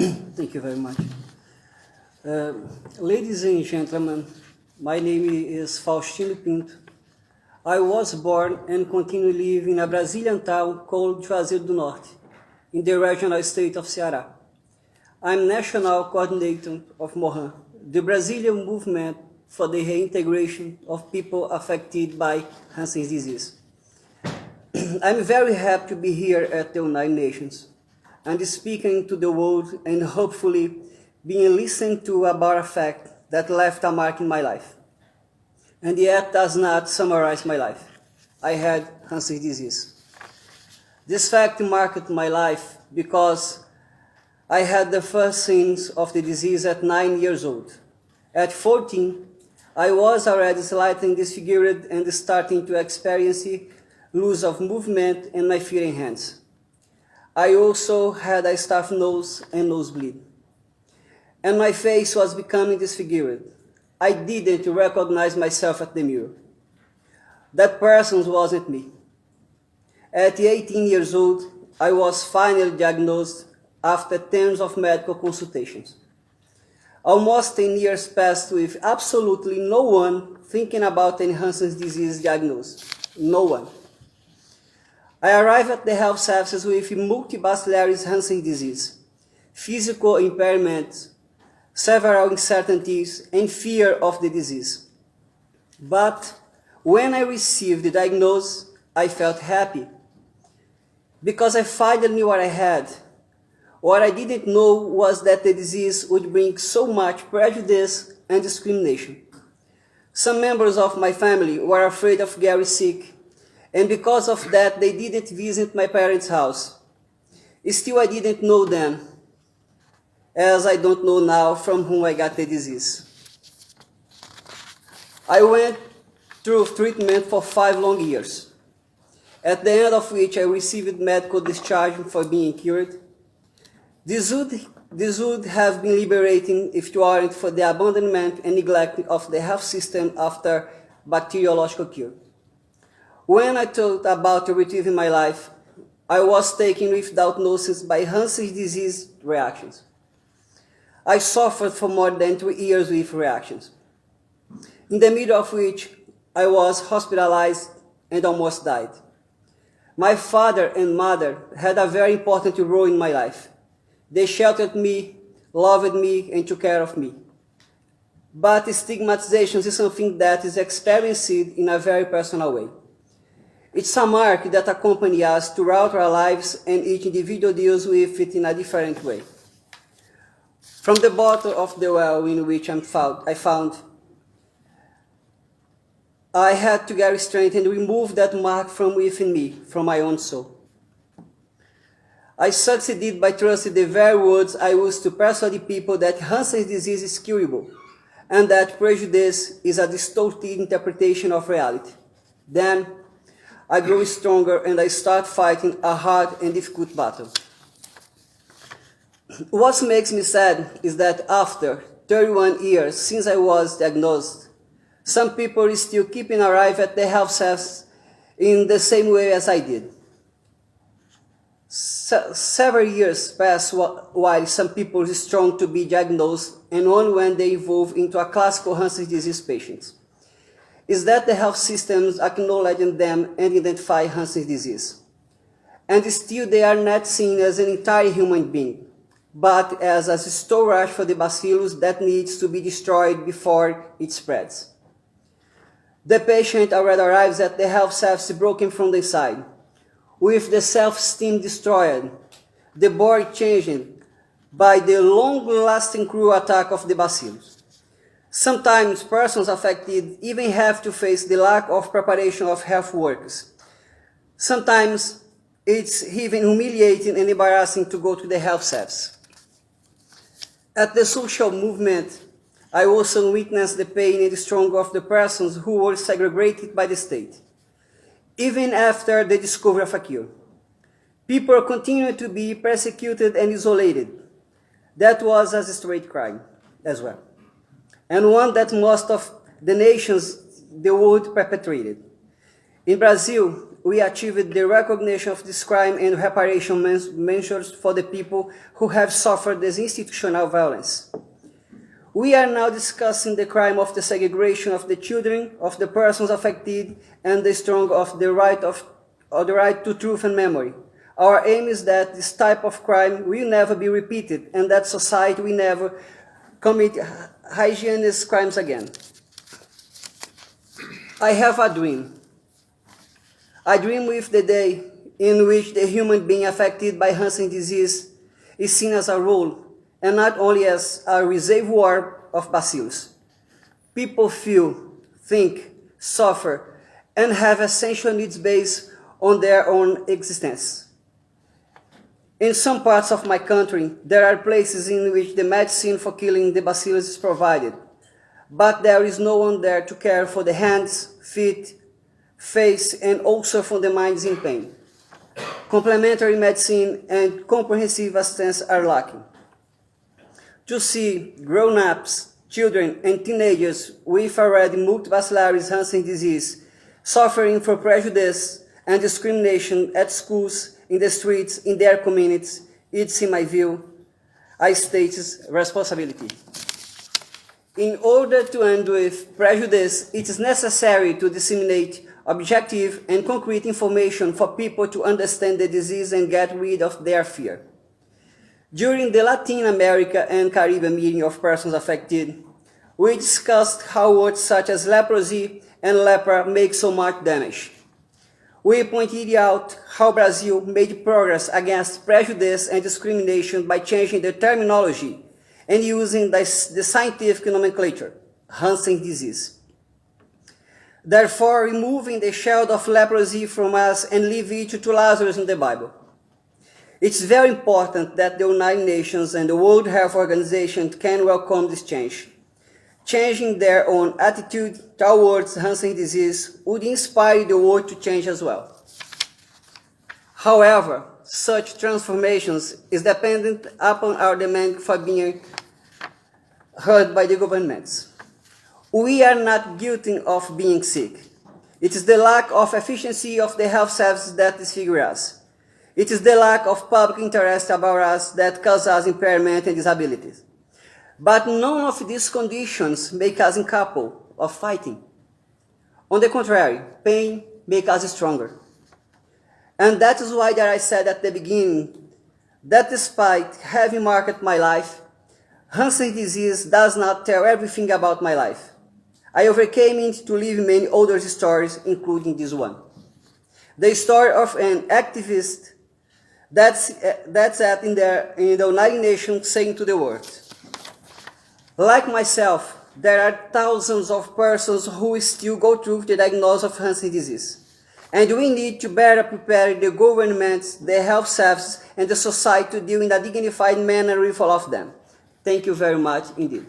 Thank you very much. Ladies and gentlemen, my name is Faustino Pinto. I was born and continue to live in a Brazilian town called Juazeiro do Norte, in the regional state of Ceará. I'm national coordinator of Morhan, the Brazilian movement for the reintegration of people affected by Hansen's disease. I'm very happy to be here at the United Nations and speaking to the world and hopefully being listened to about a fact that left a mark in my life, and yet does not summarize my life. I had Hansen's disease. This fact marked my life because I had the first signs of the disease at 9 years old. At 14, I was already slightly disfigured and starting to experience loss of movement in my feet and hands. I also had a stuffed nose and nosebleed, and my face was becoming disfigured. I didn't recognize myself at the mirror. That person wasn't me. At 18 years old, I was finally diagnosed after tens of medical consultations. Almost 10 years passed with absolutely no one thinking about any Hansen's disease diagnosis. No one. I arrived at the health services with multibacillary Hansen's disease, physical impairments, several uncertainties, and fear of the disease. But when I received the diagnosis, I felt happy because I finally knew what I had. What I didn't know was that the disease would bring so much prejudice and discrimination. Some members of my family were afraid of getting sick, and because of that, they didn't visit my parents' house. Still, I didn't know then, as I don't know now from whom I got the disease. I went through treatment for 5 long years, at the end of which I received medical discharge for being cured. This would have been liberating if it weren't for the abandonment and neglect of the health system after bacteriological cure. When I thought about retrieving my life, I was taken without notice by Hansen's disease reactions. I suffered for more than 3 years with reactions, in the middle of which I was hospitalized and almost died. My father and mother had a very important role in my life. They sheltered me, loved me, and took care of me. But stigmatization is something that is experienced in a very personal way. It's a mark that accompanies us throughout our lives, and each individual deals with it in a different way. From the bottom of the well in which I found, I had to get strength and remove that mark from within me, from my own soul. I succeeded by trusting the very words I used to persuade people that Hansen's disease is curable, and that prejudice is a distorted interpretation of reality. Then, I grew stronger and I started fighting a hard and difficult battle. What makes me sad is that after 31 years since I was diagnosed, some people are still keeping alive at the health service in the same way as I did. Several years pass while some people are strong to be diagnosed, and only when they evolve into a classical Hansen's disease patients. Is that the health systems acknowledging them and identify Hansen's disease. And still they are not seen as an entire human being, but as a storage for the bacillus that needs to be destroyed before it spreads. The patient already arrives at the health service broken from the inside, with the self-esteem destroyed, the body changed by the long-lasting cruel attack of the bacillus. Sometimes persons affected even have to face the lack of preparation of health workers. Sometimes it's even humiliating and embarrassing to go to the health service. At the social movement, I also witnessed the pain and the struggle of the persons who were segregated by the state, even after the discovery of a cure. People continued to be persecuted and isolated. That was a straight crime as well, and one that most of the nations the world perpetrated. In Brazil, we achieved the recognition of this crime and reparation measures for the people who have suffered this institutional violence. We are now discussing the crime of the segregation of the children, of the persons affected, and the strong of the right to truth and memory. Our aim is that this type of crime will never be repeated and that society will never commit heinous crimes again. I have a dream. I dream with the day in which the human being affected by Hansen disease is seen as a role and not only as a reservoir of bacillus. People feel, think, suffer, and have essential needs based on their own existence. In some parts of my country, there are places in which the medicine for killing the bacillus is provided, but there is no one there to care for the hands, feet, face, and also for the minds in pain. Complementary medicine and comprehensive assistance are lacking. To see grown-ups, children, and teenagers with already multibacillary Hansen disease suffering from prejudice and discrimination at schools, in the streets, in their communities, it's, in my view, a state's responsibility. In order to end with prejudice, it is necessary to disseminate objective and concrete information for people to understand the disease and get rid of their fear. During the Latin America and Caribbean meeting of persons affected, we discussed how words such as leprosy and leper make so much damage. We pointed out how Brazil made progress against prejudice and discrimination by changing the terminology and using the scientific nomenclature, Hansen disease. Therefore, removing the shadow of leprosy from us and leave it to Lazarus in the Bible. It's very important that the United Nations and the World Health Organization can welcome this change. Changing their own attitude towards Hansen disease would inspire the world to change as well. However, such transformations is dependent upon our demand for being heard by the governments. We are not guilty of being sick. It is the lack of efficiency of the health services that disfigure us. It is the lack of public interest about us that causes us impairment and disabilities. But none of these conditions make us incapable of fighting. On the contrary, pain makes us stronger. And that is why that I said at the beginning that despite having marked my life, Hansen disease does not tell everything about my life. I overcame it to live many other stories, including this one. The story of an activist that's in the United Nations saying to the world, like myself, there are thousands of persons who still go through the diagnosis of Hansen disease. And we need to better prepare the governments, the health services, and the society to deal in a dignified manner with all of them. Thank you very much indeed.